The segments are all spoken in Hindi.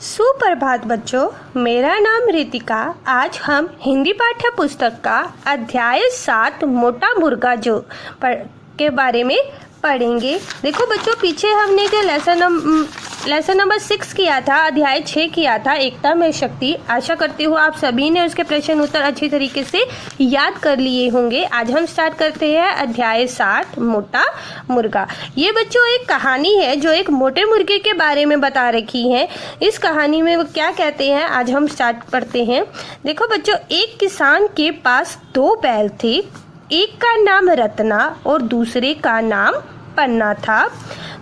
सुप्रभात बच्चों, मेरा नाम रितिका। आज हम हिंदी पाठ्य पुस्तक का अध्याय 7 मोटा मुर्गा के बारे में पढ़ेंगे। देखो बच्चों, पीछे हमने जो लेसन नंबर 6 किया था, अध्याय 6 किया था, एकता में शक्ति। आशा करती हूँ आप सभी ने उसके प्रश्न उत्तर अच्छी तरीके से याद कर लिए होंगे। आज हम स्टार्ट करते हैं अध्याय 7 मोटा मुर्गा। ये बच्चों एक कहानी है जो एक मोटे मुर्गे के बारे में बता रखी है। इस कहानी में वो क्या कहते हैं, आज हम स्टार्ट करते हैं। देखो बच्चों, एक किसान के पास 2 बैल थे। एक का नाम रत्ना और दूसरे का नाम पन्ना था।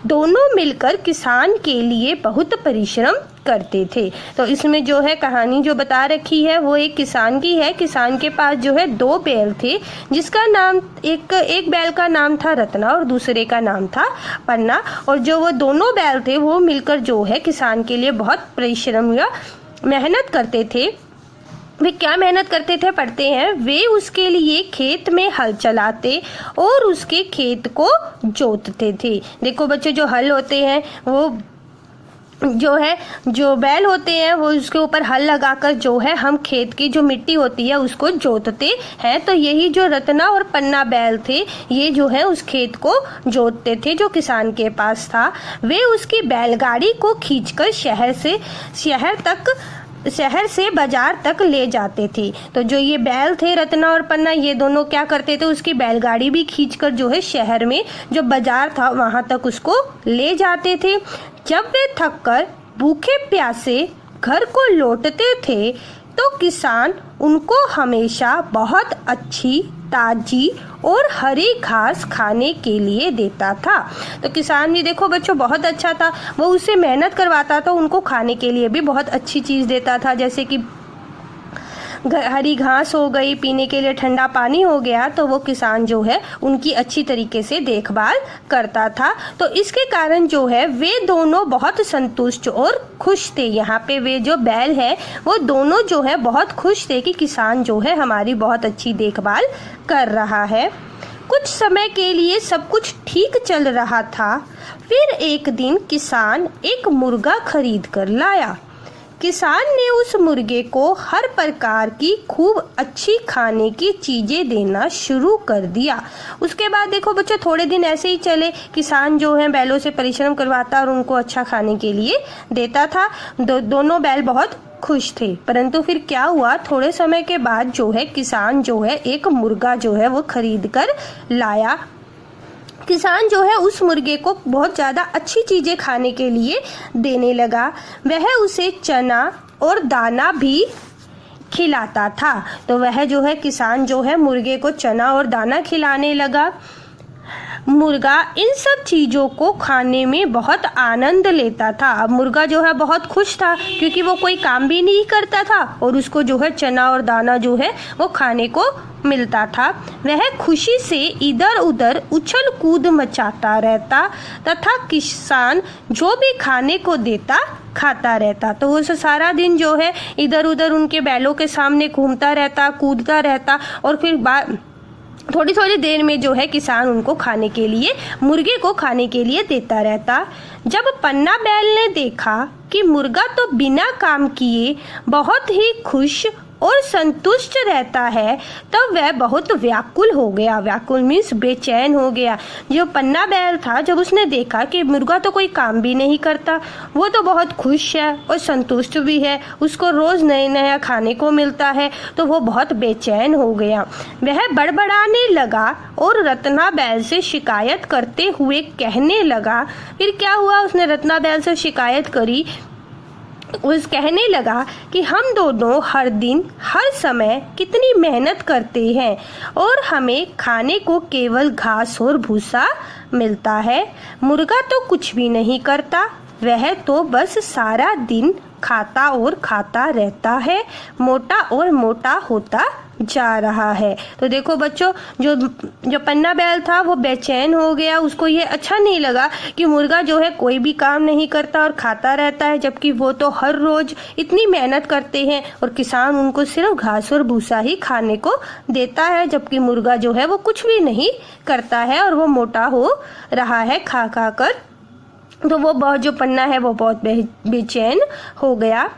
दोनों मिलकर किसान के लिए बहुत परिश्रम करते थे। तो इसमें जो है कहानी जो बता रखी है वो एक किसान की है। किसान के पास जो है 2 बैल थे, जिसका नाम एक बैल का नाम था रत्ना और दूसरे का नाम था पन्ना। और जो वो दोनों बैल थे वो मिलकर जो है किसान के लिए बहुत परिश्रम या मेहनत करते थे। वे क्या मेहनत करते थे पढ़ते हैं। वे उसके लिए खेत में हल चलाते और उसके खेत को जोतते थे। देखो बच्चों, जो हल होते हैं वो जो बैल होते हैं वो उसके ऊपर हल लगाकर जो है हम खेत की जो मिट्टी होती है उसको जोतते हैं। तो यही जो रत्ना और पन्ना बैल थे, ये जो है उस खेत को जोतते थे जो किसान के पास था। वे उसकी बैलगाड़ी को खींचकर शहर से बाजार तक ले जाते थे। तो जो ये बैल थे रत्ना और पन्ना, ये दोनों क्या करते थे, उसकी बैलगाड़ी भी खींचकर जो है शहर में जो बाजार था वहां तक उसको ले जाते थे। जब वे थककर भूखे प्यासे घर को लौटते थे तो किसान उनको हमेशा बहुत अच्छी ताजी और हरी घास खाने के लिए देता था। तो किसान भी देखो बच्चों बहुत अच्छा था, वो उससे मेहनत करवाता था, उनको खाने के लिए भी बहुत अच्छी चीज़ देता था, जैसे कि हरी घास हो गई, पीने के लिए ठंडा पानी हो गया। तो वो किसान जो है उनकी अच्छी तरीके से देखभाल करता था। तो इसके कारण जो है वे दोनों बहुत संतुष्ट और खुश थे। यहाँ पे वे जो बैल है वो दोनों जो है बहुत खुश थे कि किसान जो है हमारी बहुत अच्छी देखभाल कर रहा है। कुछ समय के लिए सब कुछ ठीक चल रहा था। फिर एक दिन किसान एक मुर्गा खरीद कर लाया। किसान ने उस मुर्गे को हर प्रकार की खूब अच्छी खाने की चीज़ें देना शुरू कर दिया। उसके बाद देखो बच्चों, थोड़े दिन ऐसे ही चले। किसान जो है बैलों से परिश्रम करवाता और उनको अच्छा खाने के लिए देता था। दोनों बैल बहुत खुश थे। परंतु फिर क्या हुआ, थोड़े समय के बाद जो है किसान जो है एक मुर्गा जो है वो खरीद कर लाया। किसान जो है उस मुर्गे को बहुत ज़्यादा अच्छी चीज़ें खाने के लिए देने लगा। वह उसे चना और दाना भी खिलाता था। तो वह जो है किसान जो है मुर्गे को चना और दाना खिलाने लगा। मुर्गा इन सब चीज़ों को खाने में बहुत आनंद लेता था। अब मुर्गा जो है बहुत खुश था क्योंकि वो कोई काम भी नहीं करता था और उसको जो है चना और दाना जो है वो खाने को मिलता था। वह खुशी से इधर उधर उछल कूद मचाता रहता तथा किसान जो भी खाने को देता खाता रहता। तो वो सारा दिन जो है इधर उधर उनके बैलों के सामने घूमता रहता, कूदता रहता और फिर थोड़ी थोड़ी देर में जो है किसान उनको खाने के लिए, मुर्गे को खाने के लिए देता रहता। जब पन्ना बैल ने देखा कि मुर्गा तो बिना काम किए बहुत ही खुश और संतुष्ट रहता है, तब वह बहुत व्याकुल हो गया। व्याकुल मीन्स बेचैन हो गया। जो पन्ना बैल था, जब उसने देखा कि मुर्गा तो कोई काम भी नहीं करता, वो तो बहुत खुश है और संतुष्ट भी है, उसको रोज नया नया खाने को मिलता है, तो वो बहुत बेचैन हो गया। वह बड़बड़ाने लगा और रत्ना बैल से शिकायत करते हुए कहने लगा। फिर क्या हुआ, उसने रत्ना बैल से शिकायत करी। कहने लगा कि हम दोनों हर दिन हर समय कितनी मेहनत करते हैं और हमें खाने को केवल घास और भूसा मिलता है। मुर्गा तो कुछ भी नहीं करता, वह तो बस सारा दिन खाता और खाता रहता है, मोटा और मोटा होता जा रहा है। तो देखो बच्चों, जो पन्ना बैल था वो बेचैन हो गया। उसको ये अच्छा नहीं लगा कि मुर्गा जो है कोई भी काम नहीं करता और खाता रहता है, जबकि वो तो हर रोज इतनी मेहनत करते हैं और किसान उनको सिर्फ घास और भूसा ही खाने को देता है, जबकि मुर्गा जो है वो कुछ भी नहीं करता है और वो मोटा हो रहा है खा खा कर। तो वो जो पन्ना है वो बहुत बेचैन हो गया।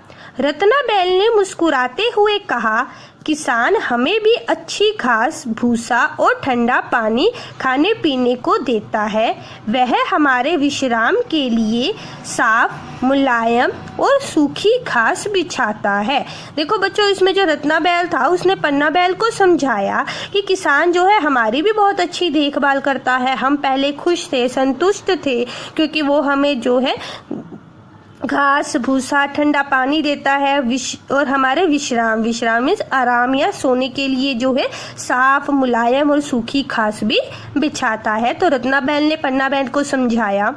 रत्ना बैल ने मुस्कुराते हुए कहा, किसान हमें भी अच्छी घास, भूसा और ठंडा पानी खाने पीने को देता है। वह हमारे विश्राम के लिए साफ, मुलायम और सूखी घास बिछाता है। देखो बच्चों, इसमें जो रत्ना बैल था उसने पन्ना बैल को समझाया कि किसान जो है हमारी भी बहुत अच्छी देखभाल करता है। हम पहले खुश थे, संतुष्ट थे, क्योंकि वो हमें जो है घास, भूसा, ठंडा पानी देता है और हमारे विश्राम मीन्स आराम या सोने के लिए जो है साफ, मुलायम और सूखी घास भी बिछाता है। तो रत्ना बैल ने पन्ना बैल को समझाया,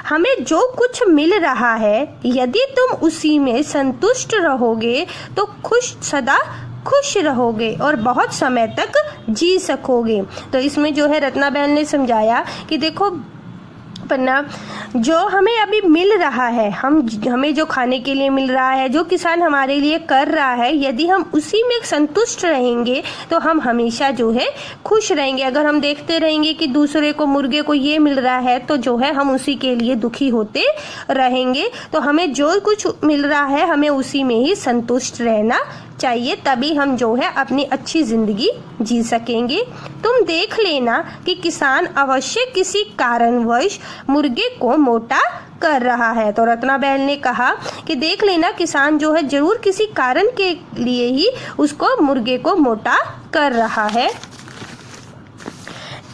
हमें जो कुछ मिल रहा है यदि तुम उसी में संतुष्ट रहोगे तो सदा खुश रहोगे और बहुत समय तक जी सकोगे। तो इसमें जो है रत्ना बैल ने समझाया कि देखो पन्ना, जो हमें अभी मिल रहा है, हमें जो खाने के लिए मिल रहा है, जो किसान हमारे लिए कर रहा है, यदि हम उसी में संतुष्ट रहेंगे तो हम हमेशा जो है खुश रहेंगे। अगर हम देखते रहेंगे कि दूसरे को, मुर्गे को ये मिल रहा है, तो जो है हम उसी के लिए दुखी होते रहेंगे। तो हमें जो कुछ मिल रहा है हमें उसी में ही संतुष्ट रहना चाहिए, तभी हम जो है अपनी अच्छी जिंदगी जी सकेंगे। तुम देख लेना कि किसान अवश्य किसी कारणवश मुर्गे को मोटा कर रहा है। तो रत्ना बैल ने कहा कि देख लेना, किसान जो है जरूर किसी कारण के लिए ही उसको मुर्गे को मोटा कर रहा है।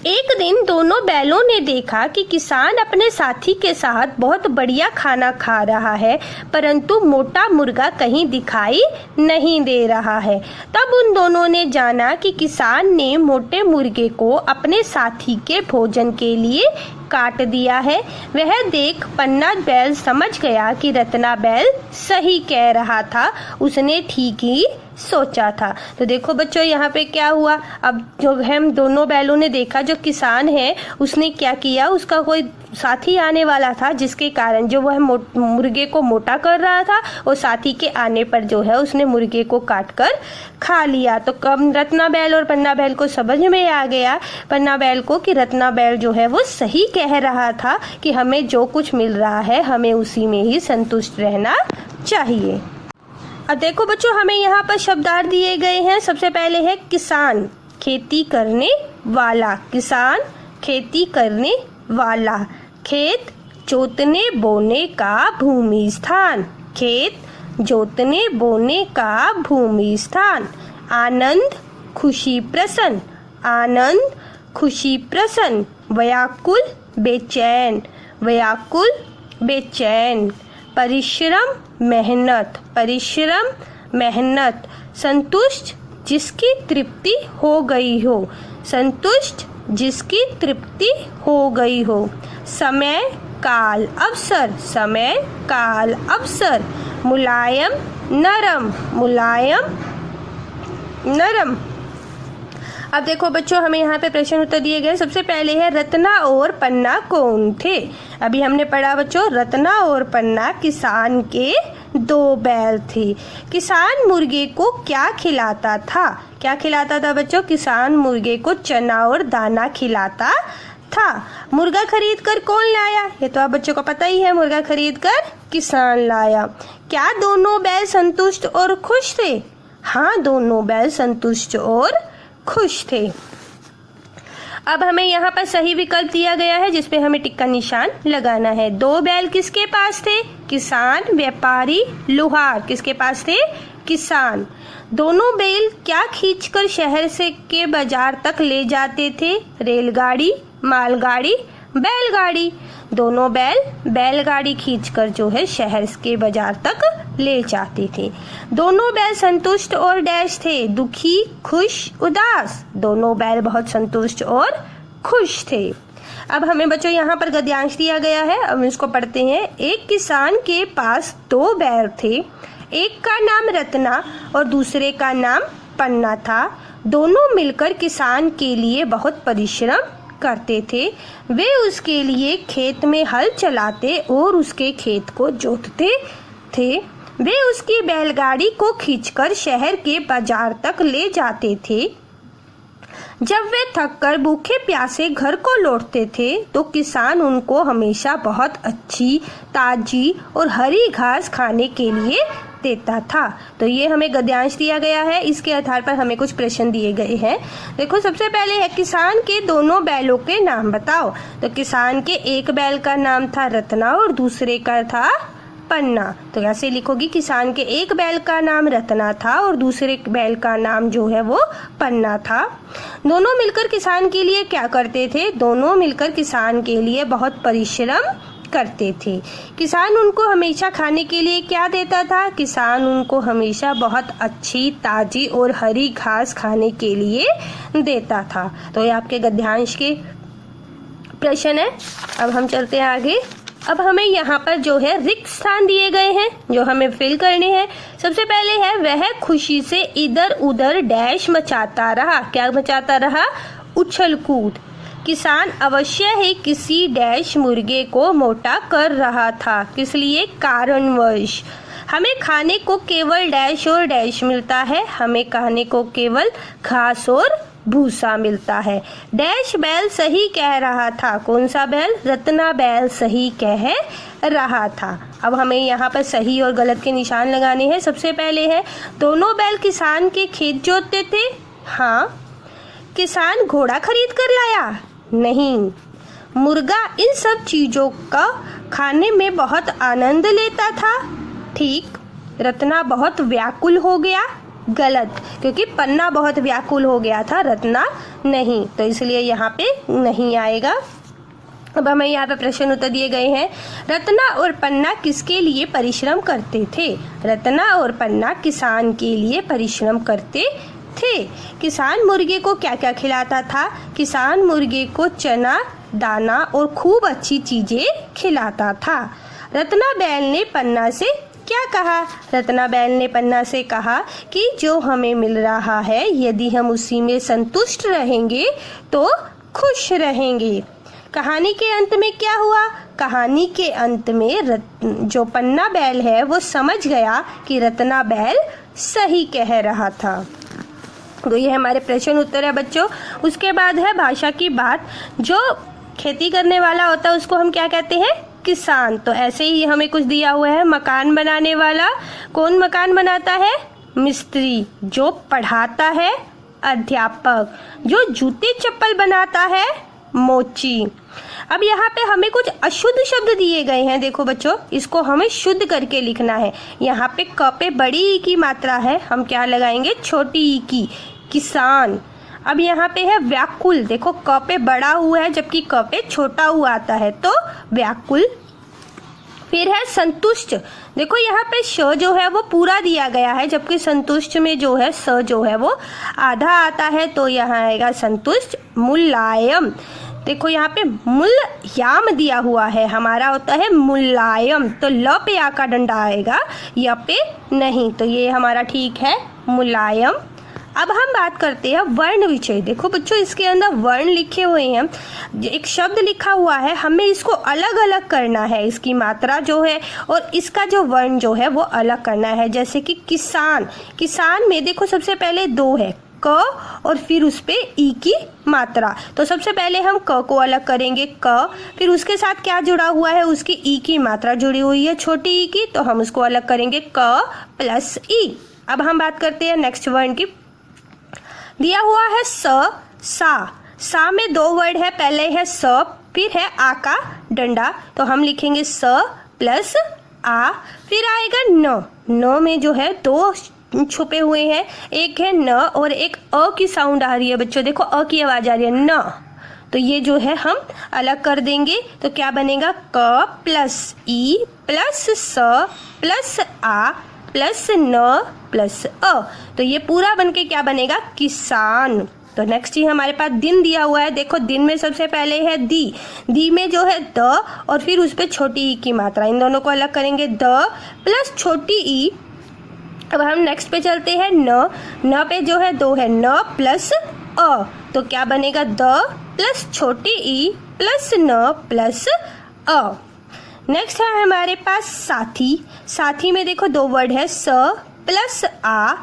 एक दिन दोनों बैलों ने देखा कि किसान अपने साथी के साथ बहुत बढ़िया खाना खा रहा है, परंतु मोटा मुर्गा कहीं दिखाई नहीं दे रहा है। तब उन दोनों ने जाना कि किसान ने मोटे मुर्गे को अपने साथी के भोजन के लिए काट दिया है। वह देख पन्ना बैल समझ गया कि रत्ना बैल सही कह रहा था, उसने ठीक ही सोचा था। तो देखो बच्चों, यहाँ पे क्या हुआ, अब जो हम दोनों बैलों ने देखा जो किसान है उसने क्या किया, उसका कोई साथी आने वाला था, जिसके कारण जो वह मुर्गे को मोटा कर रहा था, और साथी के आने पर जो है उसने मुर्गे को काट कर खा लिया। तो कब रत्ना बैल और पन्ना बैल को समझ में आ गया, पन्ना बैल को, कि रत्ना बैल जो है वो सही कह रहा था कि हमें जो कुछ मिल रहा है हमें उसी में ही संतुष्ट रहना चाहिए। अब देखो बच्चों, हमें यहाँ पर शब्दार्थ दिए गए हैं। सबसे पहले है किसान, खेती करने वाला। किसान, खेती करने वाला। खेत, जोतने बोने का भूमि स्थान। खेत, जोतने बोने का भूमि स्थान। आनंद, खुशी, प्रसन्न। आनंद, खुशी, प्रसन्न। व्याकुल, बेचैन। व्याकुल, बेचैन। परिश्रम, मेहनत। परिश्रम, मेहनत। संतुष्ट, जिसकी तृप्ति हो गई हो। संतुष्ट, जिसकी तृप्ति हो गई हो। समय, काल, अवसर। समय, काल, अवसर। मुलायम, नरम। मुलायम, नरम। अब देखो बच्चों, हमें यहाँ पे प्रश्न उत्तर दिए गए। सबसे पहले है रत्ना और पन्ना कौन थे। अभी हमने पढ़ा बच्चों, रत्ना और पन्ना किसान के दो बैल थे। किसान मुर्गे को क्या खिलाता था? क्या खिलाता था बच्चों? किसान मुर्गे को चना और दाना खिलाता था। मुर्गा खरीद कर कौन लाया? ये तो आप बच्चों को पता ही है, मुर्गा खरीद कर किसान लाया। क्या दोनों बैल संतुष्ट और खुश थे? हाँ, दोनों बैल संतुष्ट और खुश थे। अब हमें यहाँ पर सही विकल्प दिया गया है जिसपे हमें टिक्का निशान लगाना है। दो बैल किसके पास थे? किसान, व्यापारी, लोहार। किसके पास थे? किसान। दोनों बैल क्या खींचकर शहर से के बाजार तक ले जाते थे? रेलगाड़ी, मालगाड़ी, बैलगाड़ी। दोनों बैल बैलगाड़ी खींचकर जो है शहर के बाजार तक ले जाते थे। दोनों बैल संतुष्ट और डैश थे, दुखी, खुश, उदास। दोनों बैल बहुत संतुष्ट और खुश थे। अब हमें बच्चों यहाँ पर गद्यांश दिया गया है, अब इसको पढ़ते हैं। एक किसान के पास दो बैल थे, एक का नाम रत्ना और दूसरे का नाम पन्ना था। दोनों मिलकर किसान के लिए बहुत परिश्रम करते थे। वे उसके लिए खेत में हल चलाते और उसके खेत को जोतते थे। वे उसकी बैलगाड़ी को खींचकर शहर के बाजार तक ले जाते थे। जब वे थककर भूखे प्यासे घर को लौटते थे तो किसान उनको हमेशा बहुत अच्छी, ताजी और हरी घास खाने के लिए देता था। तो ये हमें गद्यांश दिया गया है, इसके आधार पर हमें कुछ प्रश्न दिए गए हैं। देखो सबसे पहले है किसान के दोनों बैलों के नाम बताओ। तो किसान के एक बैल का नाम था रत्ना और दूसरे का था पन्ना। तो ऐसे लिखोगी, किसान के एक बैल का नाम रत्ना था और दूसरे बैल का नाम जो है वो पन्ना था। दोनों मिलकर किसान के लिए क्या करते थे? दोनों मिलकर किसान के लिए बहुत परिश्रम करते थे। किसान उनको हमेशा खाने के लिए क्या देता था? किसान उनको हमेशा बहुत अच्छी, ताजी और हरी घास खाने के लिए देता था। तो ये आपके गद्यांश के प्रश्न है। अब हम चलते हैं आगे। अब हमें यहाँ पर जो है रिक्त स्थान दिए गए हैं जो हमें फिल करने हैं। सबसे पहले है, वह खुशी से इधर उधर डैश मचाता रहा। क्या मचाता रहा? उछल कूद। किसान अवश्य ही किसी डैश मुर्गे को मोटा कर रहा था। किस लिए? कारणवश। हमें खाने को केवल डैश और डैश मिलता है। हमें खाने को केवल घास और भूसा मिलता है। डैश बैल सही कह रहा था। कौन सा बैल? रत्ना बैल सही कह रहा था। अब हमें यहाँ पर सही और गलत के निशान लगाने हैं। सबसे पहले है, दोनों बैल किसान के खेत जोतते थे। हाँ। किसान घोड़ा खरीद कर लाया? नहीं। मुर्गा इन सब चीजों का खाने में बहुत आनंद लेता था। ठीक। रत्ना बहुत व्याकुल हो गया? गलत, क्योंकि पन्ना बहुत व्याकुल हो गया था, रत्ना नहीं, तो इसलिए यहाँ पे नहीं आएगा। अब हमें यहाँ पे प्रश्न उत्तर दिए गए हैं। रत्ना और पन्ना किसके लिए परिश्रम करते थे? रत्ना और पन्ना किसान के लिए परिश्रम करते थे। किसान मुर्गे को क्या क्या खिलाता था? किसान मुर्गे को चना, दाना और खूब अच्छी चीजें खिलाता था। रत्ना बैल ने पन्ना से क्या कहा? रत्ना बैल ने पन्ना से कहा कि जो हमें मिल रहा है, यदि हम उसी में संतुष्ट रहेंगे तो खुश रहेंगे। कहानी के अंत में क्या हुआ? कहानी के अंत में जो पन्ना बैल है वो समझ गया कि रत्ना बैल सही कह रहा था। तो ये हमारे प्रश्न उत्तर है बच्चों। उसके बाद है भाषा की बात। जो खेती करने वाला होता है उसको हम क्या कहते हैं? किसान। तो ऐसे ही हमें कुछ दिया हुआ है। मकान बनाने वाला, कौन मकान बनाता है? मिस्त्री। जो पढ़ाता है? अध्यापक। जो जूते चप्पल बनाता है? मोची। अब यहाँ पे हमें कुछ अशुद्ध शब्द दिए गए हैं। देखो बच्चों, इसको हमें शुद्ध करके लिखना है। यहाँ पे क पे बड़ी ई की मात्रा है, हम क्या लगाएंगे? छोटी ई की। किसान। अब यहाँ पे है व्याकुल। देखो क पे बड़ा हुआ है जबकि क पे छोटा हुआ आता है, तो व्याकुल। फिर है संतुष्ट। देखो यहाँ पे श जो है वो पूरा दिया गया है जबकि संतुष्ट में जो है स जो है वो आधा आता है, तो यहाँ आएगा संतुष्ट। मुलायम। देखो यहाँ पे मुलायम दिया हुआ है, हमारा होता है मुलायम, तो ल पे आ का डंडा आएगा, य पे नहीं, तो ये हमारा ठीक है मुलायम। अब हम बात करते हैं वर्ण विषय। देखो बच्चों, इसके अंदर वर्ण लिखे हुए हैं, एक शब्द लिखा हुआ है, हमें इसको अलग अलग करना है, इसकी मात्रा जो है और इसका जो वर्ण जो है वो अलग करना है। जैसे कि किसान, किसान में देखो सबसे पहले दो है, क और फिर उस पे ई की मात्रा। तो सबसे पहले हम क को अलग करेंगे, क, फिर उसके साथ क्या जुड़ा हुआ है? उसकी ई की मात्रा जुड़ी हुई है, छोटी ई की, तो हम उसको अलग करेंगे क प्लस ई। अब हम बात करते हैं नेक्स्ट वर्ण की। दिया हुआ है सा में दो वर्ड है, पहले है स, फिर है आ का डंडा, तो हम लिखेंगे स प्लस आ। फिर आएगा न में जो है दो छुपे हुए हैं, एक है न और एक अ की साउंड आ रही है बच्चों, देखो अ की आवाज आ रही है न, तो ये जो है हम अलग कर देंगे, तो क्या बनेगा? क प्लस ई प्लस स प्लस आ प्लस न प्लस अ, तो ये पूरा बनके क्या बनेगा? किसान। तो नेक्स्ट ही हमारे पास दिन दिया हुआ है। देखो दिन में सबसे पहले है दी में जो है द और फिर उस पे छोटी ई की मात्रा, इन दोनों को अलग करेंगे, द प्लस छोटी ई। अब हम नेक्स्ट पे चलते हैं न पे जो है दो है, न प्लस अ, तो क्या बनेगा? द प्लस छोटी ई प्लस न प्लस अ। नेक्स्ट है हमारे पास साथी में देखो दो वर्ड है, स प्लस आ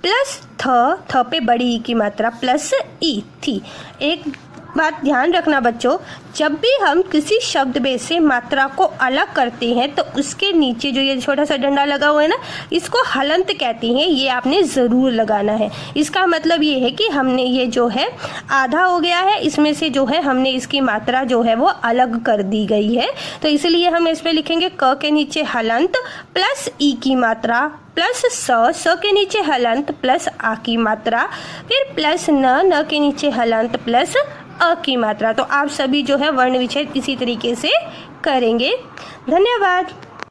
प्लस थ पे बड़ी ई की मात्रा प्लस ई थी। एक बात ध्यान रखना बच्चों, जब भी हम किसी शब्द में से मात्रा को अलग करते हैं तो उसके नीचे जो ये छोटा सा डंडा लगा हुआ है ना, इसको हलंत कहते हैं। ये आपने ज़रूर लगाना है। इसका मतलब ये है कि हमने ये जो है आधा हो गया है, इसमें से जो है हमने इसकी मात्रा जो है वो अलग कर दी गई है। तो इसलिए हम इसमें लिखेंगे क के नीचे हलंत प्लस ई की मात्रा प्लस स के नीचे हलंत प्लस आ की मात्रा, फिर प्लस न के नीचे हलंत प्लस अ की मात्रा। तो आप सभी जो है वर्ण विच्छेद इसी तरीके से करेंगे। धन्यवाद।